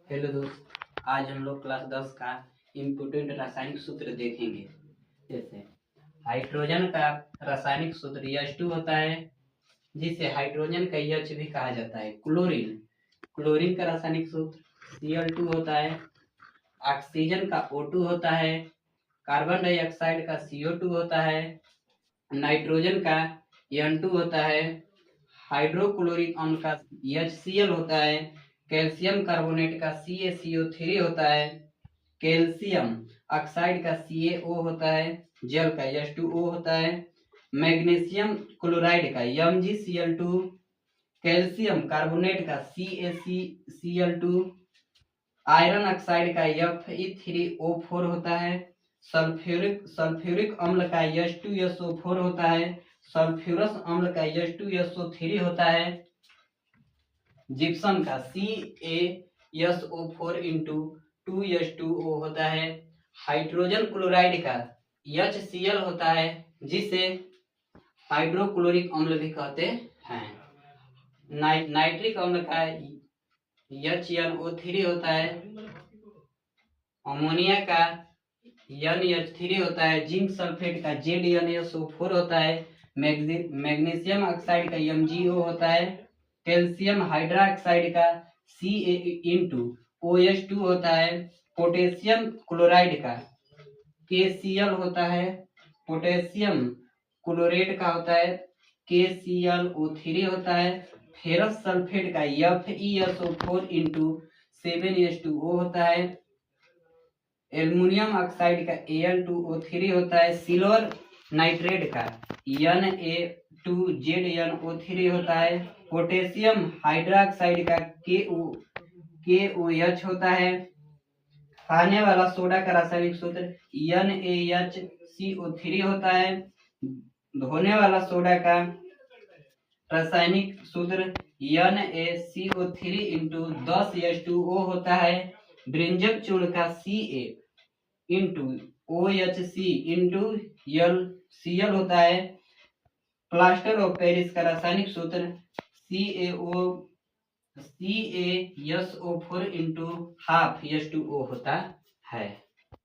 Hello दोस्त, आज हम लोग क्लास 10 का इम्पोर्टेंट रासायनिक सूत्र देखेंगे। जैसे हाइड्रोजन का रासायनिक सूत्र H2 होता है, जिसे हाइड्रोजन का H भी कहा जाता है। क्लोरीन का रासायनिक सूत्र Cl2 होता है। ऑक्सीजन का O2 होता है। कार्बन डाइऑक्साइड का CO2 होता है। नाइट्रोजन का N2 होता है। हाइड्रोक्लोरिक अम्ल का HCl होता है। कैल्शियम कार्बोनेट का CaCO3 होता है। कैल्शियम ऑक्साइड का CaO होता है। जल का H2O होता है। मैग्नीशियम क्लोराइड का MgCl2। कैल्शियम कार्बोनेट का CaCl2। आयरन ऑक्साइड का Fe3O4 होता है। सल्फ्यूरिक अम्ल का H2SO4 होता है। सल्फ्यूरस अम्ल का H2SO3 होता है। जिप्सम का CaSO4 इंटू 2H2O होता है। हाइड्रोजन क्लोराइड का HCl होता है, जिसे हाइड्रोक्लोरिक अम्ल भी कहते हैं। नाइट्रिक अम्ल का HNO3 होता है। अमोनिया का NH3 होता है। जिंक सल्फेट का ZnSO4 होता है। मैग्नीशियम ऑक्साइड का MgO होता है। कैल्शियम हाइड्रोक्साइड का CaOH2 होता है। पोटेशियम क्लोराइड का KCl होता है। पोटेशियम क्लोरेट का होता है KClO3 होता है। फेरस सल्फेट का FeSO4 इंटू 7H2O होता है। एल्युमिनियम ऑक्साइड का Al2O3 होता है। सिल्वर नाइट्रेट का Na2ZnO3 होता है। पोटेशियम हाइड्रोक्साइड का KOH होता है। खाने वाला सोडा का रासायनिक सूत्र NaHCO3 होता है। धोने वाला सोडा का रासायनिक सूत्र NaCO3 इंटू 10H2O होता है। ब्रिंजक चूर्ण का Ca into OHC into LCl होता है। प्लास्टर ऑफ पेरिस का रासायनिक सूत्र CaSO4 इंटू 12H2O होता है।